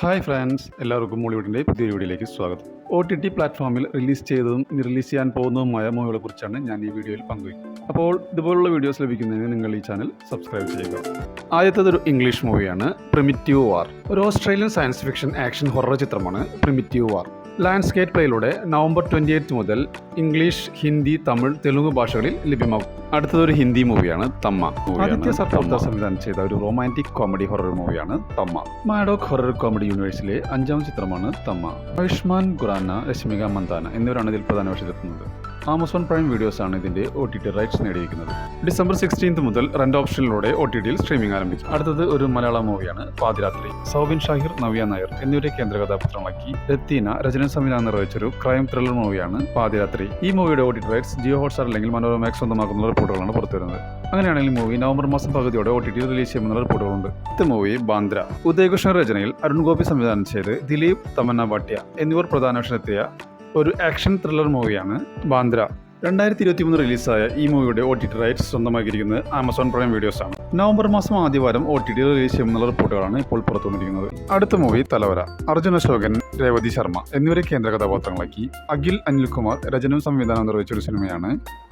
Hi friends, എല്ലാവർക്കും മോളിവുഡിൻ്റെ പുതിയൊരു വീഡിയോയിലേക്ക് സ്വാഗതം. OTT പ്ലാറ്റ്ഫോമിൽ റിലീസ് ചെയ്തതും റിലീസ് ചെയ്യാൻ പോകുന്നതുമായ മൂവികളെ കുറിച്ചാണ് ഞാൻ ഈ വീഡിയോയിൽ പങ്കുവയ്ക്കുന്നത്. അപ്പോൾ ഇതുപോലുള്ള വീഡിയോസ് ലഭിക്കുന്നതിന് നിങ്ങൾ ഈ ചാനൽ സബ്സ്ക്രൈബ് ചെയ്യുക. ആദ്യത്തേതൊരു ഇംഗ്ലീഷ് മൂവിയാണ് പ്രിമിറ്റീവ് വാർ. ഒരു Australian science fiction action horror ചിത്രമാണ് പ്രിമിറ്റീവ് വാർ. ലാൻഡ്സ്കേപ്പ് പ്ലേയിലൂടെ നവംബർ 28 മുതൽ ഇംഗ്ലീഷ്, ഹിന്ദി, തമിഴ്, തെലുങ്ക് ഭാഷകളിൽ ലഭ്യമാകും. അടുത്തതൊരു ഹിന്ദി മൂവിയാണ് തമ്മ. ആദിത്യ സർത്താർ സംവിധാനം ചെയ്ത ഒരു റൊമാൻറ്റിക് കോമഡി ഹൊറർ മൂവിയാണ് തമ്മ. മാഡോക് ഹൊറർ കോമഡി യൂണിവേഴ്സിലെ 5ാം ചിത്രമാണ് തമ്മ. ആയുഷ്മാൻ ഖുറാന, രശ്മിക മന്ദാന എന്നിവരാണ് ഇതിൽ പ്രധാന വേഷത്തിലെത്തുന്നത്. ആമസോൺ പ്രൈം വീഡിയോസ് ആണ് ഇതിന്റെ OTT റൈറ്റ്സ് നേടിയിരിക്കുന്നത്. ഡിസംബർ 16 മുതൽ റെന്റ് ഓപ്ഷനിലൂടെ OTTയിൽ സ്ട്രീമിംഗ് ആരംഭിച്ചു. അടുത്തത് ഒരു മലയാളം മൂവിയാണ് പാതിരാത്രി. സൗബിൻ ഷാഹിർ, നവ്യ നായർ എന്നിവരെ കേന്ദ്ര കഥാപാത്രമാക്കി രത്തീന രചന സംവിധാനം നിർവഹിച്ചൊരു ക്രൈം ത്രില്ലർ മൂവിയാണ് പാതിരാത്രി. ഈ മൂവിയുടെ OTT റൈറ്റ്സ് ജിയോ ഹോട്ട്സ്റ്റാർ അല്ലെങ്കിൽ മനോരമ സ്വന്തമാക്കുന്ന റിപ്പോർട്ടുകളാണ് പുറത്തുവരുന്നത്. അങ്ങനെയാണെങ്കിൽ മൂവി നവംബർ മാസം പകുതിയോടെ OTTയിൽ റിലീസ് ചെയ്യുമെന്ന റിപ്പോർട്ടുകളുണ്ട്. അടുത്ത മൂവി ബാന്ദ്ര. ഉദയകൃഷ്ണൻ രചനയിൽ അരുൺ ഗോപി സംവിധാനം ചെയ്ത് ദിലീപ്, തമന്ന ഭാട്ടിയ എന്നിവർ പ്രധാന വേഷത്തിലെത്തിയ ഒരു ആക്ഷൻ ത്രില്ലർ മൂവിയാണ് ബാന്ദ്ര. 2023 റിലീസായ ഈ മൂവിയുടെ OTT റൈറ്റ്സ് സ്വന്തമാക്കിയിരിക്കുന്നത് ആമസോൺ പ്രൈം വീഡിയോസ് ആണ്. നവംബർ മാസം ആദ്യവാരം OTT റിലീസ് ചെയ്യുമെന്നുള്ള റിപ്പോർട്ടുകളാണ് ഇപ്പോൾ പുറത്തുവന്നിരിക്കുന്നത്. അടുത്ത മൂവി തലവര. അർജുൻ അശോകൻ, രേവതി ശർമ്മ എന്നിവരെ കേന്ദ്ര കഥാപാത്രങ്ങളാക്കി അഖിൽ അനിൽകുമാർ രചനയും സംവിധാനം നിർവഹിച്ചൊരു സിനിമയാണ്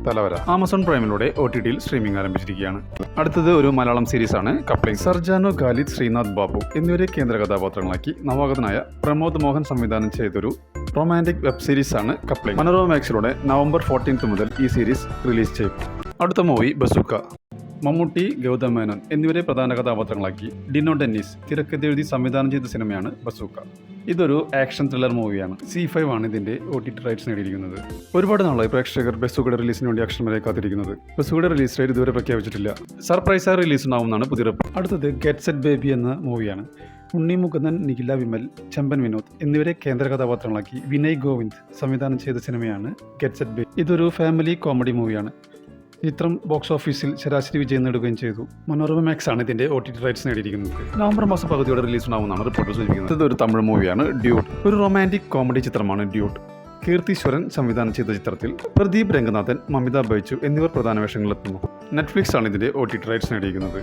തലവര. ആമസോൺ പ്രൈമിലൂടെ OTTയിൽ സ്ട്രീമിംഗ് ആരംഭിച്ചിരിക്കുകയാണ്. അടുത്തത് ഒരു മലയാളം സീരീസ് ആണ് കപ്ലിംഗ്. സർജാനോ, ഖാലിദ്, ശ്രീനാഥ് ബാബു എന്നിവരെ കേന്ദ്ര കഥാപാത്രങ്ങളാക്കി നവാഗതനായ പ്രമോദ് മോഹൻ സംവിധാനം ചെയ്തൊരു റൊമാൻറ്റിക് വെബ് സീരീസ് ആണ് കപ്ലിംഗ്. മനോരമ മാക്സിലൂടെ നവംബർ 14 മുതൽ ഈ സീരീസ് റിലീസ് ചെയ്യും. അടുത്ത മൂവി ബസൂക്ക. മമ്മൂട്ടി, ഗൗതം മേനോൻ എന്നിവരെ പ്രധാന കഥാപാത്രങ്ങളാക്കി ഡിനോ ഡെന്നിസ് തിരക്കഥെഴുതി സംവിധാനം ചെയ്ത സിനിമയാണ് ബസൂക്ക. ഇതൊരു ആക്ഷൻ ത്രില്ലർ മൂവിയാണ്. C5 ആണ് ഇതിന്റെ OTT റൈറ്റ്സ് നേടിയിരിക്കുന്നത്. ഒരുപാട് നാളായി പ്രേക്ഷകർ ബസൂക്കയുടെ റിലീസിന് വേണ്ടി അക്ഷരം വരെ കാത്തിരിക്കുന്നത്. ബസൂക്കയുടെ റിലീസ് ഡേറ്റ് ഇതുവരെ പ്രഖ്യാപിച്ചിട്ടില്ല. സർപ്രൈസായി റിലീസ് ഉണ്ടാവുമെന്നാണ് പുതിയ റിപ്പോർട്ട്. അടുത്തത് ഗെറ്റ് സെറ്റ് ബേബി എന്ന മൂവിയാണ്. ഉണ്ണി മുകുന്ദൻ, നിഖില വിമൽ, ചമ്പൻ വിനോദ് എന്നിവരെ കേന്ദ്ര കഥാപാത്രങ്ങളാക്കി വിനയ് ഗോവിന്ദ് സംവിധാനം ചെയ്ത സിനിമയാണ് ഗെറ്റ് സെറ്റ് ബേബി. ഇതൊരു ഫാമിലി കോമഡി മൂവിയാണ്. ചിത്രം ബോക്സ് ഓഫീസിൽ ശരാശരി വിജയം നേടുകയും ചെയ്തു. മനോരമ മാക്സ് ആണ് ഇതിന്റെ OTT റൈറ്റ്സ് നേടിയിരിക്കുന്നത്. നവംബർ മാസം പകുതിയോടെ റിലീസ് ഉണ്ടാവുമെന്നാണ് റിപ്പോർട്ട് സൂചിപ്പിക്കുന്നത്. ഇതൊരു തമിഴ് മൂവിയാണ് ഡ്യൂട്ട്. ഒരു റൊമാൻറ്റിക് കോമഡി ചിത്രമാണ് ഡ്യൂട്ട്. കീർത്തീശ്വരൻ സംവിധാനം ചെയ്ത ചിത്രത്തിൽ പ്രദീപ് രംഗനാഥൻ, മമിത ബൈജു എന്നിവർ പ്രധാന വേഷങ്ങളിലെത്തുന്നു. നെറ്റ്ഫ്ലിക്സ് ആണ് ഇതിന്റെ OTT റൈറ്റ്സ് നേടിയിരിക്കുന്നത്.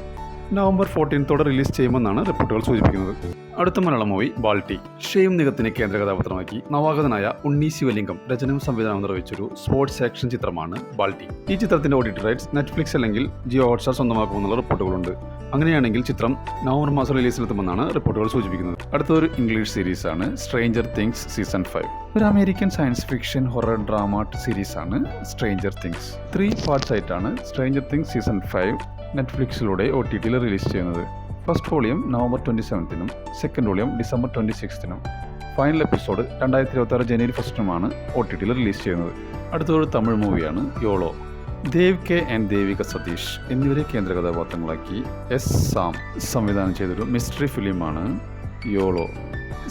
നവംബർ 14 റിലീസ് ചെയ്യുമെന്നാണ് റിപ്പോർട്ടുകൾ സൂചിപ്പിക്കുന്നത്. അടുത്ത മലയാളം മൂവി ബാൾട്ടി. ഷെയ്ം നിഗത്തിനെ കേന്ദ്ര കഥാപാത്രമാക്കി നവാഗതനായ ഉണ്ണി ശിവലിംഗം രചനയും സംവിധാനം നിർവഹിച്ചൊരു സ്പോർട്സ് ആക്ഷൻ ചിത്രമാണ് ബാൾട്ടി. ഈ ചിത്രത്തിന്റെ OTT റൈറ്റ്സ് നെറ്റ്ഫ്ലിക്സ് അല്ലെങ്കിൽ ജിയോ ഹോട്ട്സ്റ്റാർ സ്വന്തമാക്കുമെന്നുള്ള റിപ്പോർട്ടുകളുണ്ട്. അങ്ങനെയാണെങ്കിൽ ചിത്രം നവംബർ മാസം റിലീസിലെത്തുമെന്നാണ് റിപ്പോർട്ടുകൾ സൂചിപ്പിക്കുന്നത്. അടുത്തൊരു ഇംഗ്ലീഷ് സീരീസ് ആണ് സ്ട്രേഞ്ചർ തിങ്സ് സീസൺ 5. ഒരു American science fiction horror drama series ആണ് സ്ട്രേഞ്ചർ തിങ്സ്. 3 പാർട്സ് ആയിട്ടാണ് സ്ട്രേഞ്ചർ തിങ്സ് സീസൺ 5 നെറ്റ്ഫ്ലിക്സിലൂടെ OTTയിൽ റിലീസ് ചെയ്യുന്നത്. First volume November 27 second volume December 26 final episode 2026 ജനുവരി 1 OTTയിൽ റിലീസ് ചെയ്യുന്നത്. അടുത്തൊരു തമിഴ് മൂവിയാണ് YOLO. Dev K and Devika Satheesh എന്നിവരെ കേന്ദ്ര കഥാപാത്രങ്ങളാക്കി S. സാം സംവിധാനം ചെയ്തൊരു മിസ്റ്ററി ഫിലിമാണ് യോളോ.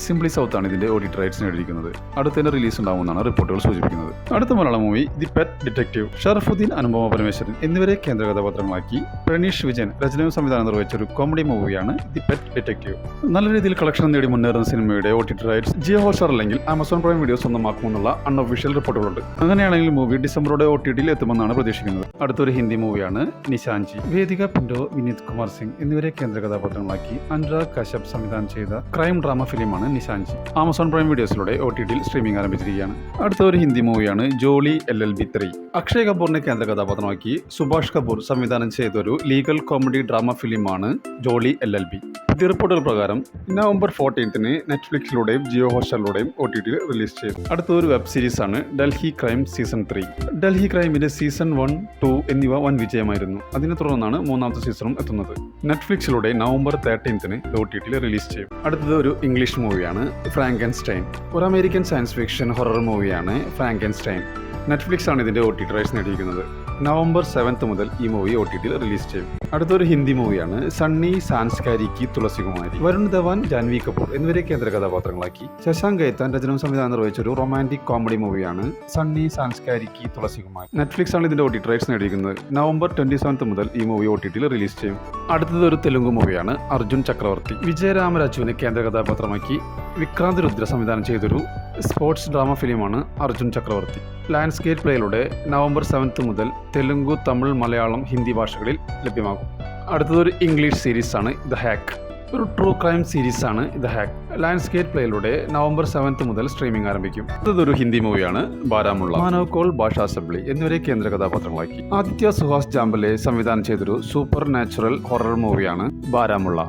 സിംപ്ലി സൗത്ത് ആണ് ഇതിന്റെ OTT റൈറ്റ്സ് നേടിയിരിക്കുന്നത്. അടുത്തതിന്റെ റിലീസ് ഉണ്ടാവുമെന്നാണ് റിപ്പോർട്ടുകൾ സൂചിപ്പിക്കുന്നത്. അടുത്ത Malayalam movie the pet detective. Sharafudheen, Anupama Parameswaran എന്നിവരെ കേന്ദ്ര കഥാപാത്രങ്ങളാക്കി പ്രണീഷ് വിജയൻ രചനയും സംവിധാനം നിർവഹിച്ചൊരു കോമഡി മൂവിയാണ് ദി പെറ്റ് ഡിറ്റക്റ്റീവ്. നല്ല രീതിയിൽ കളക്ഷൻ നേടി മുന്നേറുന്ന സിനിമയുടെ OTT റൈറ്റ്സ് ജിയോ ഹോട്ട്സ്റ്റാർ അല്ലെങ്കിൽ ആമസോൺ പ്രൈം വീഡിയോസ് സ്വന്തമാക്കുമെന്നുള്ള അൺഒഫീഷ്യൽ റിപ്പോർട്ടുകളുണ്ട്. അങ്ങനെയാണെങ്കിൽ മൂവി ഡിസംബറോടെ OTTയിൽ എത്തുമെന്നാണ് പ്രതീക്ഷിക്കുന്നത്. അടുത്തൊരു ഹിന്ദി മൂവിയാണ് നിശാഞ്ചി. വേദിക പിന്റോ, വിനീത് കുമാർ സിംഗ് എന്നിവരെ കേന്ദ്ര കഥാപാത്രങ്ങളാക്കി അനുരാഗ് കശ്യപ് സംവിധാനം ചെയ്ത ക്രൈം ഡ്രാമ ഫിലിമാണ് നിശാഞ്ചി. ആമസോൺ പ്രൈം വീഡിയോസിലൂടെ OTTയിൽ സ്ട്രീമിംഗ് ആരംഭിച്ചിരിക്കുകയാണ്. അടുത്ത ഒരു ഹിന്ദി മൂവിയാണ് ജോളി LLB 3. അക്ഷയ് കപൂറിനെ കേന്ദ്ര കഥാപാത്രമാക്കി സുഭാഷ് കപൂർ സംവിധാനം ചെയ്തൊരു ലീഗൽ കോമഡി ഡ്രാമ ഫിലിമാണ് ജോളി LLB. പുതിയ റിപ്പോർട്ടുകൾ പ്രകാരം നവംബർ 14 നെറ്റ്ഫ്ലിക്സിലൂടെയും ജിയോ ഹോട്ട്സ്റ്റാറിലൂടെയും OTTയിൽ റിലീസ് ചെയ്തു. അടുത്തൊരു വെബ് സീരീസ് ആണ് ഡൽഹി ക്രൈം സീസൺ 3. ഡൽഹി ക്രൈമിന്റെ സീസൺ 1, 2 എന്നിവ വൻ വിജയമായിരുന്നു. അതിനെ തുടർന്നാണ് 3ാമത്തെ സീസണും എത്തുന്നത്. നെറ്റ്ഫ്ലിക്സിലൂടെ നവംബർ 13 OTTയിൽ റിലീസ് ചെയ്യും. അടുത്തത് ഒരു ഇംഗ്ലീഷ് മൂവിയാണ് ഫ്രാങ്കൻസ്റ്റൈൻ. ഒരു അമേരിക്കൻ സയൻസ് ഫിക്ഷൻ ഹൊറർ മൂവിയാണ് ഫ്രാങ്കൻസ്റ്റൈൻ. നെറ്റ്ഫ്ലിക്സ് ആണ് ഇതിന്റെ OTT റൈറ്റ്സ് നേടിയിരിക്കുന്നത്. നവംബർ 7 മുതൽ ഈ മൂവി OTTയിൽ റിലീസ് ചെയ്യും. അടുത്തൊരു ഹിന്ദി മൂവിയാണ് സണ്ണി സാൻസ്കാരി കി തുളസികുമാരി. വരുൺ ധവാൻ, ജാൻവി കപൂർ എന്നിവരെ കേന്ദ്ര കഥാപാത്രങ്ങളാക്കി ശശാങ്ക് ഗൈത്താൻ രചനയും സംവിധാനം നിർവഹിച്ചൊരു റൊമാൻറ്റിക് കോമഡി മൂവിയാണ് സണ്ണി സാൻസ്കാരി കി തുളസികുമാരി. നെറ്റ്ഫ്ലിക്സ് ആണ് ഇതിന്റെ OTT റൈറ്റ്സ് നേടിയിരിക്കുന്നത്. നവംബർ 27 മുതൽ ഈ മൂവി OTTയിൽ റിലീസ് ചെയ്യും. അടുത്തത് ഒരു തെലുങ്ക് മൂവിയാണ് അർജുൻ ചക്രവർത്തി. വിജയരാമരാജുവിനെ കേന്ദ്ര കഥാപാത്രമാക്കി വിക്രാന്ത് രുദ്ര സംവിധാനം ചെയ്തൊരു സ്പോർട്സ് ഡ്രാമ ഫിലിമാണ് അർജുൻ ചക്രവർത്തി. ലാൻഡ്സ്കേപ്പ് പ്ലേയിലൂടെ നവംബർ 7 മുതൽ തെലുങ്ക്, തമിഴ്, മലയാളം, ഹിന്ദി ഭാഷകളിൽ ലഭ്യമാകും. അടുത്തതൊരു ഇംഗ്ലീഷ് സീരീസ് ആണ് ദ ഹാക്ക്. ഒരു ട്രൂ ക്രൈം സീരീസാണ് ദ ഹാക്ക്. ലയൺസ്ഗേറ്റ് പ്ലേയിലൂടെ നവംബർ 7 മുതൽ സ്ട്രീമിംഗ് ആരംഭിക്കും. ഇതൊരു ഹിന്ദി മൂവിയാണ്. ബാരാമുള്ള, മാനവ് കോൾ, ഭാഷാ സബ്ലി എന്നിവരെ കേന്ദ്ര കഥാപാത്രങ്ങളാക്കി. ആദിത്യ സുഹാസ് ജാംബലെ സംവിധാനം ചെയ്തൊരു സൂപ്പർ നാച്ചുറൽ ഹൊറർ മൂവിയാണ് ബാരാമുള്ള.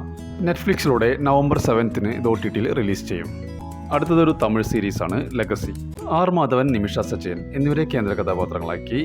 നെറ്റ്ഫ്ലിക്സിലൂടെ നവംബർ 7 ഇത് OTTയിൽ റിലീസ് ചെയ്യും. അടുത്തതൊരു തമിഴ് സീരീസാണ് ലെഗസി. ആർ മാധവൻ, നിമിഷ സജയൻ എന്നിവരെ കേന്ദ്ര കഥാപാത്രങ്ങളാക്കി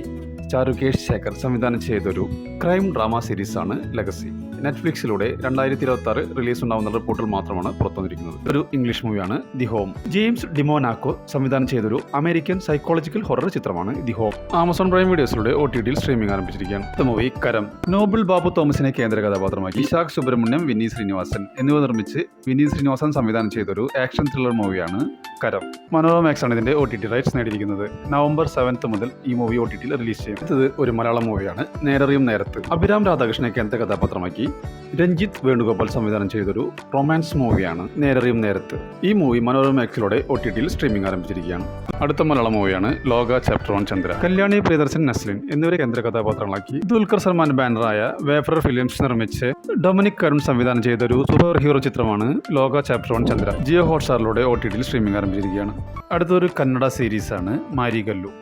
ചാരുകേഷ് ശേഖർ സംവിധാനം ചെയ്തൊരു ക്രൈം ഡ്രാമ സീരീസാണ് ലെഗസി. നെറ്റ്ഫ്ലിക്സിലൂടെ 2026 റിലീസ് ഉണ്ടാവുന്ന റിപ്പോർട്ടുകൾ മാത്രമാണ് പുറത്തുവന്നിരിക്കുന്നത്. ഒരു ഇംഗ്ലീഷ് മൂവിയാണ് ദി ഹോം. ജെയിംസ് ഡിമോനാക്കോ സംവിധാനം ചെയ്തൊരു അമേരിക്കൻ സൈക്കോളജിക്കൽ ഹൊറർ ചിത്രമാണ് ദി ഹോം. ആമസോൺ പ്രൈം വീഡിയോസിലൂടെ OTTയിൽ സ്ട്രീമിംഗ് ആരംഭിച്ചിരിക്കുകയാണ്. അടുത്ത മൂവി കരം. നോബിൾ ബാബു തോമസിനെ കേന്ദ്ര കഥാപാത്രമാക്കി ഇഷാഖ് സുബ്രഹ്മണ്യം, വിനീത് ശ്രീനിവാസൻ എന്നിവ നിർമ്മിച്ച് വിനീത് ശ്രീനിവാസൻ സംവിധാനം ചെയ്തൊരു ആക്ഷൻ ത്രില്ലർ മൂവിയാണ് കരം. മനോരമാക്സ് ആണ് ഇതിന്റെ OTT റൈറ്റ്സ് നേടിയിരിക്കുന്നത്. നവംബർ 7 മുതൽ ഈ മൂവി OTTയിൽ റിലീസ് ചെയ്യും. ഇത് ഒരു മലയാളം മൂവിയാണ് നേരറിയും നേരത്ത്. അഭിരാം രാധാകൃഷ്ണനെ കേന്ദ്ര കഥാപാത്രമാക്കി രഞ്ജിത്ത് വേണുഗോപാൽ സംവിധാനം ചെയ്തൊരു റൊമാൻസ് മൂവിയാണ് നേരറിയും നേരത്ത്. ഈ മൂവി മനോരമാക്സിലൂടെ OTTയിൽ സ്ട്രീമിംഗ് ആരംഭിച്ചിരിക്കുകയാണ്. അടുത്ത മലയാളം മൂവിയാണ് ലോക ചാപ്റ്റർ 1 ചന്ദ്ര. കല്യാണി പ്രിയദർശൻ, നസ്ലിൻ എന്നിവരെ കേന്ദ്ര കഥാപാത്രങ്ങളാക്കി ദുൽഖർ സൽമാൻ ബാനറായ വേഫർ ഫിലിംസ് നിർമ്മിച്ച് ഡൊമിനിക് കരുൺ സംവിധാനം ചെയ്തൊരു സൂപ്പർ ഹീറോ ചിത്രമാണ് ലോക ചാപ്റ്റർ 1 ചന്ദ്ര. ജിയോ ഹോട്ട്സ്റ്റാറിലൂടെ OTTയിൽ സ്ട്രീമിംഗ് ആരംഭിച്ചിരിക്കുകയാണ്. അടുത്തൊരു കന്നഡ സീരീസാണ് മാരിഗല്ലു.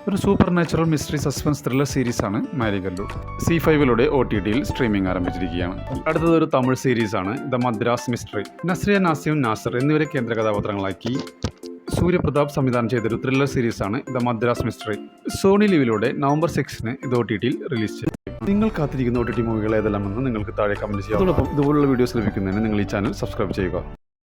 ഒരു supernatural mystery suspense thriller സീരീസാണ് മാരിഗല്ലു. C5ലൂടെ OTTയിൽ സ്ട്രീമിംഗ് ആരംഭിച്ചിരിക്കുകയാണ്. അടുത്തതൊരു തമിഴ് സീരീസാണ് ദ മദ്രാസ് മിസ്റ്ററി. നസ്രിയ നാസിം, നാസർ എന്നിവരെ കേന്ദ്ര കഥാപാത്രങ്ങളാക്കി സൂര്യപ്രതാപ് സംവിധാനം ചെയ്തൊരു ത്രില്ലർ സീരീസാണ് the Madras mystery. Sony ലിവിലൂടെ November 6 ഇത് OTTയിൽ റിലീസ് ചെയ്യും. നിങ്ങൾ കാത്തിരിക്കുന്ന OTT മൂവികൾ ഏതെല്ലാമെന്ന് നിങ്ങൾക്ക് താഴെ കമന്റ് ചെയ്യാം. അതോടൊപ്പം ഇതുപോലുള്ള വീഡിയോസ് ലഭിക്കുന്നതിന് നിങ്ങൾ ഈ ചാനൽ സബ്സ്ക്രൈബ് ചെയ്യുക.